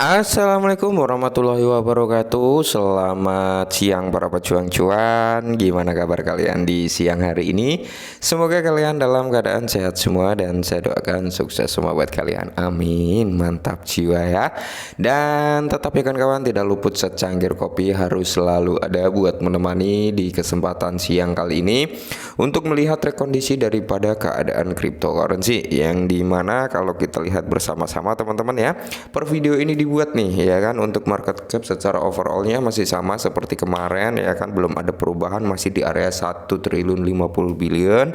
Assalamualaikum warahmatullahi wabarakatuh. Selamat siang para pejuang cuan. Gimana kabar kalian di siang hari ini? Semoga kalian dalam keadaan sehat semua dan saya doakan sukses semua buat kalian. Amin. Mantap jiwa ya. Dan tetap ya kawan, tidak luput secangkir kopi harus selalu ada buat menemani di kesempatan siang kali ini untuk melihat rekondisi daripada keadaan cryptocurrency yang dimana kalau kita lihat bersama-sama teman-teman ya, per video ini dibuat nih ya kan, untuk market cap secara overallnya masih sama seperti kemarin ya kan, belum ada perubahan, masih di area 1 triliun 50 billion.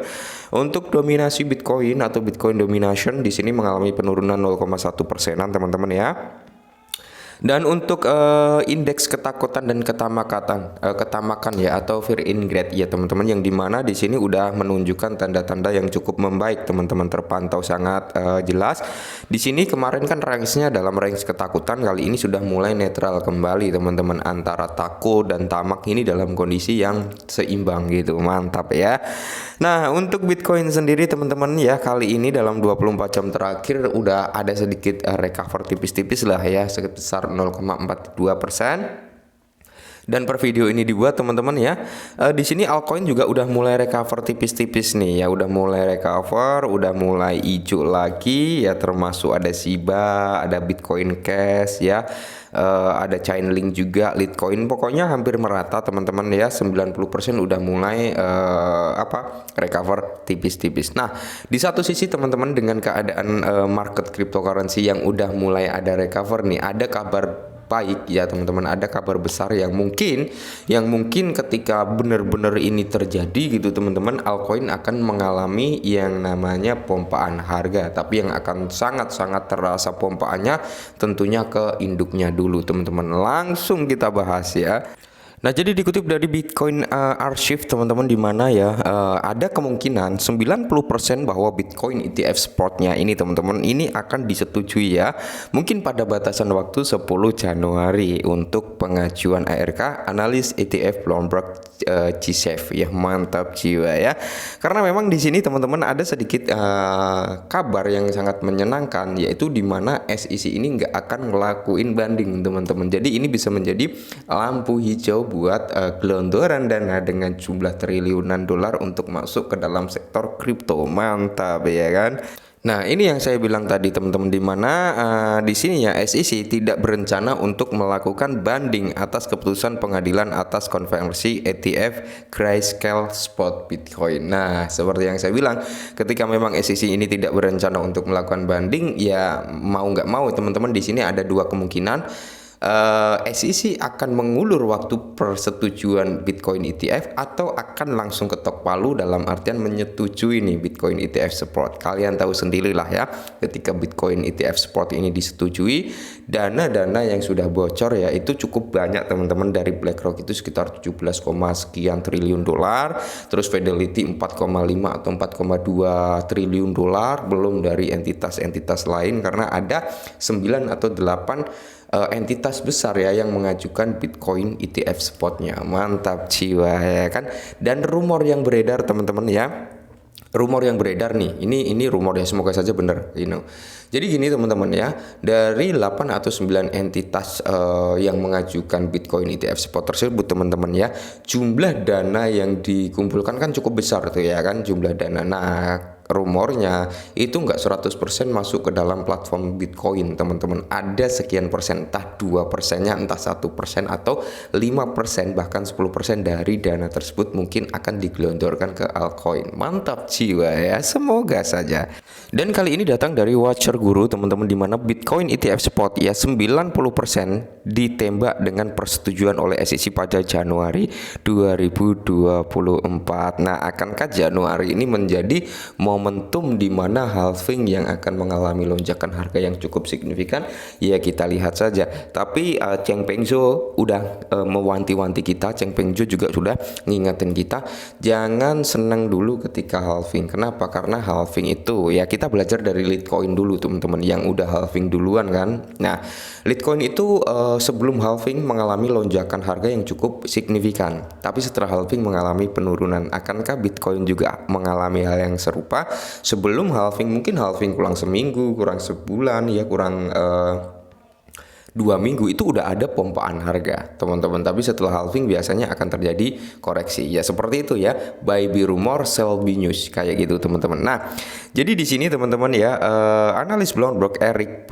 Untuk dominasi Bitcoin atau Bitcoin domination di sini mengalami penurunan 0,1%-an teman-teman ya. Dan untuk indeks ketakutan dan ketamakan ya, atau fear in greed ya teman-teman, yang dimana di sini udah menunjukkan tanda-tanda yang cukup membaik teman-teman, terpantau sangat jelas. Di sini kemarin kan range-nya dalam range ketakutan, kali ini sudah mulai netral kembali teman-teman, antara takut dan tamak ini dalam kondisi yang seimbang gitu. Mantap ya. Nah, untuk Bitcoin sendiri teman-teman ya, kali ini dalam 24 jam terakhir udah ada sedikit recover tipis-tipis lah ya, sebesar 0,42%. Dan per video ini dibuat teman-teman ya, di sini altcoin juga udah mulai recover tipis-tipis nih ya, udah mulai recover, udah mulai hijau lagi ya, termasuk ada Shiba, ada Bitcoin Cash ya, ada Chainlink juga, Litecoin, pokoknya hampir merata teman-teman ya, 90% udah mulai recover tipis-tipis. Nah, di satu sisi teman-teman, dengan keadaan market cryptocurrency yang udah mulai ada recover nih, ada kabar baik ya teman-teman, ada kabar besar yang mungkin ketika benar-benar ini terjadi gitu teman-teman, altcoin akan mengalami yang namanya pompaan harga, tapi yang akan sangat-sangat terasa pompaannya tentunya ke induknya dulu teman-teman. Langsung kita bahas ya. Nah, jadi dikutip dari Bitcoin Archive teman-teman, di mana ya ada kemungkinan 90% bahwa Bitcoin ETF spotnya ini teman-teman, ini akan disetujui ya, mungkin pada batasan waktu 10 Januari untuk pengajuan ARK analis ETF Bloomberg G-Safe ya. Mantap jiwa ya. Karena memang di sini teman-teman ada sedikit kabar yang sangat menyenangkan, yaitu di mana SEC ini nggak akan ngelakuin banding teman-teman. Jadi ini bisa menjadi lampu hijau buat gelondoran dana dengan jumlah triliunan dolar untuk masuk ke dalam sektor kripto. Mantap ya kan. Nah, ini yang saya bilang tadi teman-teman, di mana di sini ya SEC tidak berencana untuk melakukan banding atas keputusan pengadilan atas konversi ETF Grayscale Spot Bitcoin. Nah, seperti yang saya bilang, ketika memang SEC ini tidak berencana untuk melakukan banding, ya mau nggak mau teman-teman, di sini ada dua kemungkinan. SEC akan mengulur waktu persetujuan Bitcoin ETF, atau akan langsung ketok palu dalam artian menyetujui nih Bitcoin ETF spot. Kalian tahu sendirilah ya, ketika Bitcoin ETF spot ini disetujui, dana-dana yang sudah bocor ya itu cukup banyak teman-teman. Dari BlackRock itu sekitar 17, sekian triliun dolar, terus Fidelity 4,5 atau 4,2 triliun dolar, belum dari entitas-entitas lain, karena ada 9 atau 8 entitas besar ya yang mengajukan Bitcoin ETF spotnya. Mantap jiwa ya kan. Dan rumor yang beredar teman-teman ya, rumor yang beredar nih, ini rumor ya, semoga saja benar, Jadi gini teman-teman ya, dari 8 atau 9 entitas yang mengajukan Bitcoin ETF spot tersebut teman-teman ya, jumlah dana yang dikumpulkan kan cukup besar tuh ya kan, jumlah dana. Nah, rumornya itu nggak 100% masuk ke dalam platform Bitcoin teman-teman, ada sekian persen, entah 2%-nya, entah 1% atau 5%, bahkan 10% dari dana tersebut mungkin akan digelondorkan ke altcoin. Mantap jiwa ya, semoga saja. Dan kali ini datang dari Watcher Guru teman-teman, di mana Bitcoin ETF spot ya 90% ditembak dengan persetujuan oleh SEC pada Januari 2024. Nah, akankah Januari ini menjadi momentum di mana halving yang akan mengalami lonjakan harga yang cukup signifikan? Ya, kita lihat saja. Tapi Cheng Peng Zhou udah mewanti-wanti kita, Cheng Peng Zhou juga sudah ngingetin kita, jangan senang dulu ketika halving. Kenapa? Karena halving itu ya, kita belajar dari Litecoin dulu teman-teman, yang udah halving duluan kan. Nah, Litecoin itu sebelum halving mengalami lonjakan harga yang cukup signifikan, tapi setelah halving mengalami penurunan. Akankah Bitcoin juga mengalami hal yang serupa sebelum halving? Mungkin halving kurang seminggu, kurang sebulan ya, kurang 2 minggu itu udah ada pompaan harga teman-teman, tapi setelah halving biasanya akan terjadi koreksi ya, seperti itu ya, buy be rumor sell be news kayak gitu teman-teman. Nah jadi di sini teman-teman ya, analis Bloomberg Eric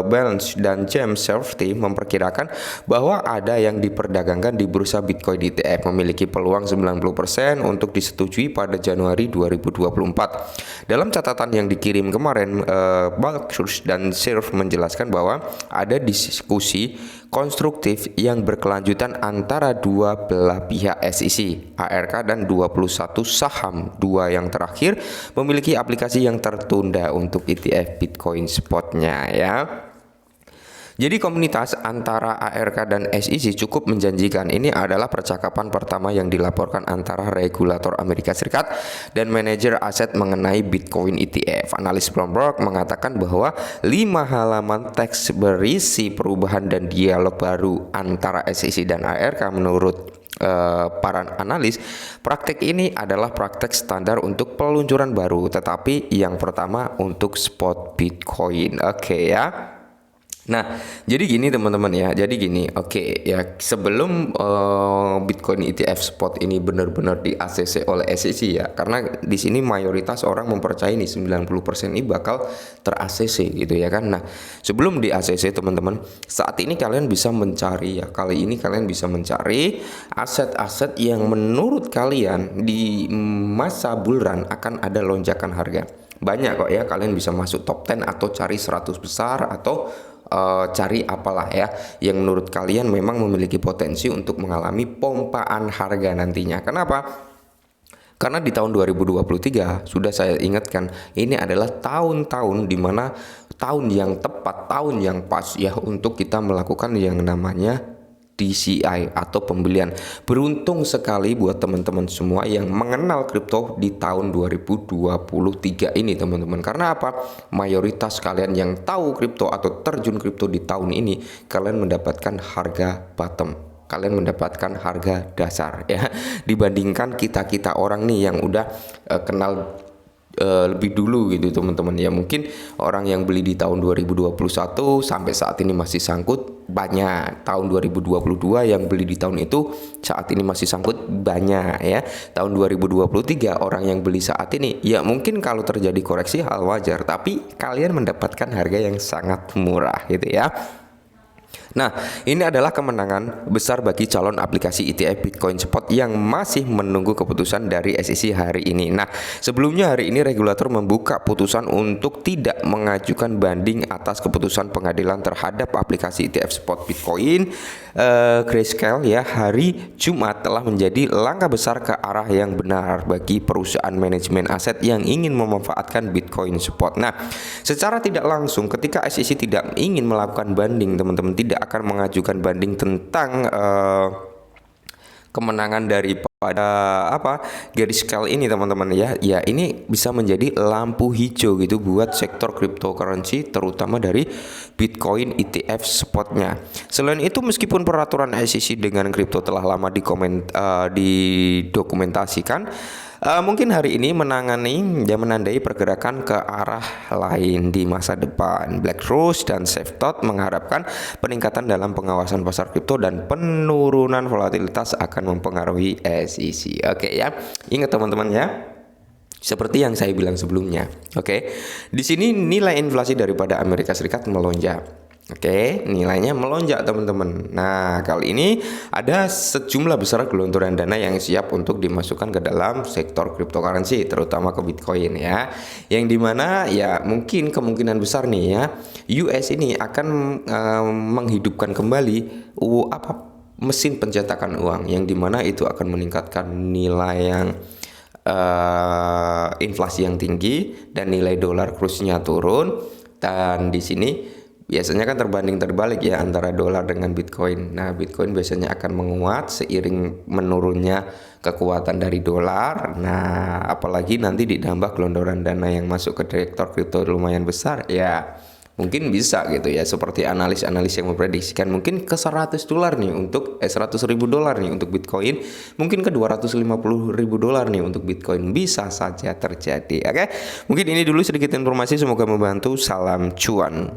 Balance dan James Safety memperkirakan bahwa ada yang diperdagangkan di bursa Bitcoin ETF memiliki peluang 90% untuk disetujui pada Januari 2024. Dalam catatan yang dikirim kemarin, Balchus dan Sirf menjelaskan bahwa ada diskusi konstruktif yang berkelanjutan antara dua belah pihak SEC, ARK dan 21 saham. Dua yang terakhir memiliki aplikasi yang tertunda untuk ETF Bitcoin spotnya ya. Jadi komunitas antara ARK dan SEC cukup menjanjikan. Ini adalah percakapan pertama yang dilaporkan antara regulator Amerika Serikat dan manajer aset mengenai Bitcoin ETF. Analis Bloomberg mengatakan bahwa 5 halaman teks berisi perubahan dan dialog baru antara SEC dan ARK. Menurut para analis, praktek ini adalah praktek standar untuk peluncuran baru, tetapi yang pertama untuk spot Bitcoin. Oke ya. Nah, jadi gini teman-teman ya. Jadi gini, oke ya, sebelum Bitcoin ETF spot ini benar-benar di ACC oleh SEC ya. Karena di sini mayoritas orang mempercayai nih 90% ini bakal ter-ACC gitu ya kan. Nah, sebelum di ACC teman-teman, saat ini kalian bisa mencari ya. Kali ini kalian bisa mencari aset-aset yang menurut kalian di masa bull run akan ada lonjakan harga. Banyak kok ya, kalian bisa masuk top 10 atau cari 100 besar atau cari apalah ya yang menurut kalian memang memiliki potensi untuk mengalami pompaan harga nantinya. Kenapa? Karena di tahun 2023 sudah saya ingatkan, ini adalah tahun-tahun dimana tahun yang tepat, tahun yang pas ya untuk kita melakukan yang namanya DCI atau pembelian. Beruntung sekali buat teman-teman semua yang mengenal kripto di tahun 2023 ini teman-teman. Karena apa? Mayoritas kalian yang tahu kripto atau terjun kripto di tahun ini, kalian mendapatkan harga bottom. Kalian mendapatkan harga dasar ya. Dibandingkan kita-kita orang nih yang udah kenal lebih dulu gitu teman-teman ya. Mungkin orang yang beli di tahun 2021 sampai saat ini masih sangkut banyak. Tahun 2022 yang beli di tahun itu saat ini masih sangkut banyak ya. Tahun 2023 orang yang beli saat ini ya mungkin kalau terjadi koreksi hal wajar, tapi kalian mendapatkan harga yang sangat murah gitu ya. Nah, ini adalah kemenangan besar bagi calon aplikasi ETF Bitcoin Spot yang masih menunggu keputusan dari SEC hari ini. Nah, sebelumnya hari ini regulator membuka putusan untuk tidak mengajukan banding atas keputusan pengadilan terhadap aplikasi ETF Spot Bitcoin. Grayscale ya, hari Jumat telah menjadi langkah besar ke arah yang benar bagi perusahaan manajemen aset yang ingin memanfaatkan Bitcoin Spot. Nah, secara tidak langsung ketika SEC tidak ingin melakukan banding, teman-teman tidak akan mengajukan banding tentang kemenangan daripada Grayscale ini teman-teman ya. Ya ini bisa menjadi lampu hijau gitu buat sektor cryptocurrency terutama dari Bitcoin ETF spotnya. Selain itu meskipun peraturan SEC dengan kripto telah lama didokumentasikan, mungkin hari ini menangani dan menandai pergerakan ke arah lain di masa depan. BlackRock dan Safetot mengharapkan peningkatan dalam pengawasan pasar kripto dan penurunan volatilitas akan mempengaruhi SEC. Oke ya, ingat teman-teman ya. Seperti yang saya bilang sebelumnya. Oke. Di sini nilai inflasi daripada Amerika Serikat melonjak. Oke, nilainya melonjak teman-teman. Nah, kali ini ada sejumlah besar gelontoran dana yang siap untuk dimasukkan ke dalam sektor cryptocurrency, terutama ke Bitcoin ya. Yang dimana ya mungkin kemungkinan besar nih ya, US ini akan menghidupkan kembali mesin pencetakan uang, yang dimana itu akan meningkatkan nilai yang inflasi yang tinggi dan nilai dolar kursnya turun. Dan di sini biasanya kan terbanding terbalik ya antara dolar dengan Bitcoin. Nah, Bitcoin biasanya akan menguat seiring menurunnya kekuatan dari dolar. Nah, apalagi nanti ditambah gelondoran dana yang masuk ke sektor kripto lumayan besar ya. Mungkin bisa gitu ya, seperti analis-analis yang memprediksikan mungkin ke $100 nih untuk $100.000 nih untuk Bitcoin, mungkin ke $250.000 nih untuk Bitcoin, bisa saja terjadi. Oke, mungkin ini dulu sedikit informasi, semoga membantu. Salam cuan.